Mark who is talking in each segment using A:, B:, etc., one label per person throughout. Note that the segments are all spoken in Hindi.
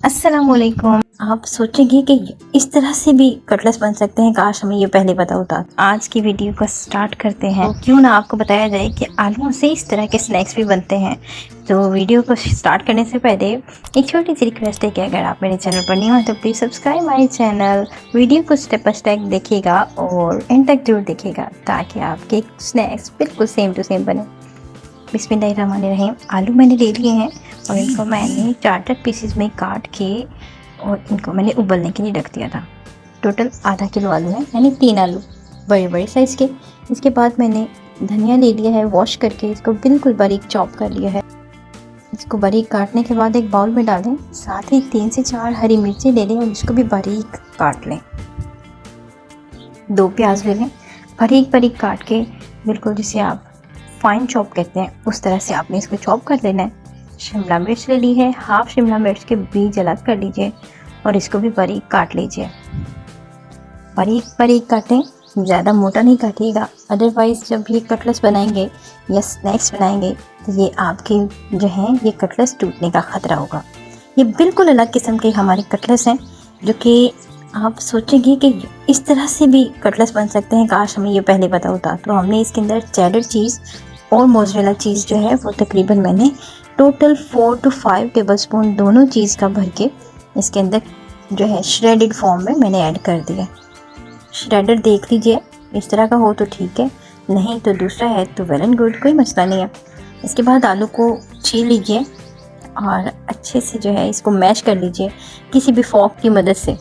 A: अस्सलामुअलैकुम। आप सोचेंगे कि इस तरह से भी कटलेट्स बन सकते हैं, काश हमें ये पहले पता होता। आज की वीडियो को स्टार्ट करते हैं। क्यों ना आपको बताया जाए कि आलूओं से इस तरह के स्नैक्स भी बनते हैं। तो वीडियो को स्टार्ट करने से पहले एक छोटी सी रिक्वेस्ट है कि अगर आप मेरे चैनल पर नहीं हो तो please subscribe my channel. Video को स्टेप बाय स्टेप देखिएगा और एंड तक जरूर देखिएगा ताकि आपके स्नैक्स बिल्कुल सेम टू सेम बने। बिस्मिल्लाहिर्रहमानिर्रहीम। आलू मैंने ले लिए हैं और इनको मैंने 4 पीसेस में काट के और इनको मैंने उबलने के लिए रख दिया था। टोटल आधा किलो आलू है, यानी 3 आलू बड़े बड़े साइज़ के। इसके बाद मैंने धनिया ले लिया है, वॉश करके इसको बिल्कुल बारीक चॉप कर लिया है। इसको बारीक काटने के बाद एक बाउल में डालें, साथ ही 3 से 4 हरी मिर्ची ले लें और इसको भी बारीक काट लें। 2 प्याज ले लें, बारीक बारीक काट के, बिल्कुल जिसे आप फाइन चॉप कहते हैं उस तरह से आपने इसको चॉप कर लेना है। शिमला मिर्च ले ली है, हाफ शिमला मिर्च के बीज अलग कर लीजिए और इसको भी बारीक काट लीजिए। बारीक बारीक काटें, ज़्यादा मोटा नहीं काटिएगा, अदरवाइज़ जब ये कटलेट्स बनाएंगे या स्नैक्स बनाएंगे तो ये आपके जो हैं ये कटलेट्स टूटने का ख़तरा होगा। ये बिल्कुल अलग किस्म के हमारे कटलेट्स हैं जो कि आप सोचेंगे कि इस तरह से भी कटलेट्स बन सकते हैं, काश हमें ये पहले पता होता। तो हमने इसके अंदर चेडर चीज़ और मोज़रेला चीज़ जो है वो तकरीबन मैंने टोटल 4 to 5 टेबलस्पून दोनों चीज़ का भर के इसके अंदर जो है श्रेडेड फॉर्म में मैंने ऐड कर दिया। श्रेडर देख लीजिए, इस तरह का हो तो ठीक है, नहीं तो दूसरा है तो वेल एंड गुड, कोई मसला नहीं है। इसके बाद आलू को छील लीजिए और अच्छे से जो है इसको मैश कर लीजिए किसी भी फॉर्क की मदद से।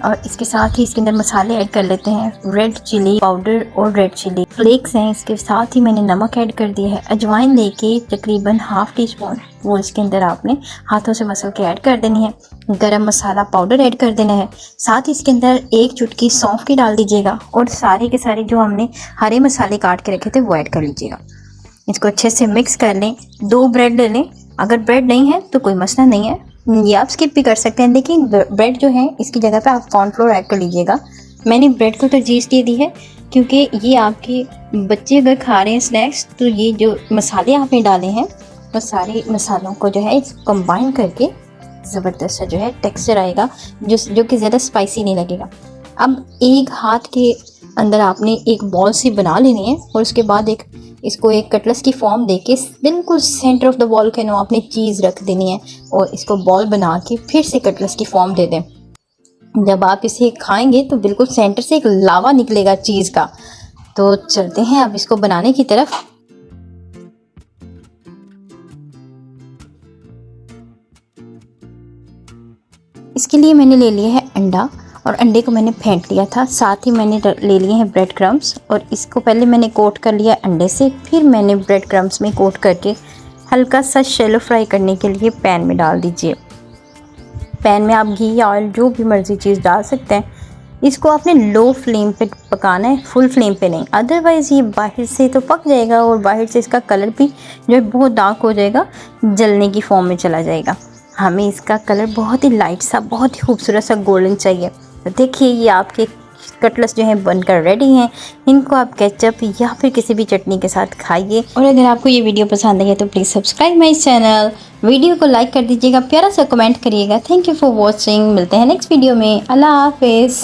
A: और इसके साथ ही इसके अंदर मसाले ऐड कर लेते हैं। रेड चिली पाउडर और रेड चिली फ्लेक्स हैं। इसके साथ ही मैंने नमक ऐड कर दिया है। अजवाइन लेके तकरीबन हाफ टी स्पून वो इसके अंदर आपने हाथों से मसल के ऐड कर देनी है। गरम मसाला पाउडर ऐड कर देना है। साथ ही इसके अंदर 1 चुटकी सौंफ की डाल दीजिएगा और सारे के सारे जो हमने हरे मसाले काट के रखे थे वो ऐड कर लीजिएगा। इसको अच्छे से मिक्स कर लें। 2 ब्रेड ले लें, अगर ब्रेड नहीं है तो कोई मसला नहीं है, ये आप स्किप भी कर सकते हैं, लेकिन ब्रेड जो है इसकी जगह पे आप कॉर्नफ्लोर ऐड कर लीजिएगा। मैंने ब्रेड को तरजीह इसलिए दी है क्योंकि ये आपके बच्चे अगर खा रहे हैं स्नैक्स तो ये जो मसाले आपने डाले हैं वो सारे मसालों को जो है कंबाइन करके ज़बरदस्त जो है टेक्सचर आएगा जो कि ज़्यादा स्पाइसी नहीं लगेगा। अब एक हाथ के अंदर आपने एक बॉल सी बना लेनी है और उसके बाद इसको एक कटलेट्स की फॉर्म देके बिल्कुल सेंटर ऑफ द बॉल के नो आपने चीज़ रख देनी है और इसको बॉल बना के फिर से कटलेट्स की फॉर्म दे दें। जब आप इसे खाएंगे तो बिल्कुल सेंटर से एक लावा निकलेगा चीज़ का। तो चलते हैं अब इसको बनाने की तरफ। इसके लिए मैंने ले लिया है अंडा और अंडे को मैंने फेंट लिया था। साथ ही मैंने ले लिए हैं ब्रेड क्रम्स और इसको पहले मैंने कोट कर लिया अंडे से, फिर मैंने ब्रेड क्रम्स में कोट करके हल्का सा शैलो फ्राई करने के लिए पैन में डाल दीजिए। पैन में आप घी या ऑयल जो भी मर्ज़ी चीज़ डाल सकते हैं। इसको आपने लो फ्लेम पे पकाना है, फुल फ्लेम पे नहीं, अदरवाइज़ ये बाहर से तो पक जाएगा और बाहर से इसका कलर भी जो है बहुत डार्क हो जाएगा, जलने की फॉर्म में चला जाएगा। हमें इसका कलर बहुत ही लाइट सा, बहुत ही खूबसूरत सा गोल्डन चाहिए। तो देखिए ये आपके कटलेट्स जो हैं बनकर रेडी हैं। इनको आप केचप या फिर किसी भी चटनी के साथ खाइए। और अगर आपको ये वीडियो पसंद आई है तो please subscribe my channel, video को लाइक कर दीजिएगा, प्यारा सा कमेंट करिएगा। Thank you for watching. मिलते हैं नेक्स्ट वीडियो में। अल्लाह हाफिज़।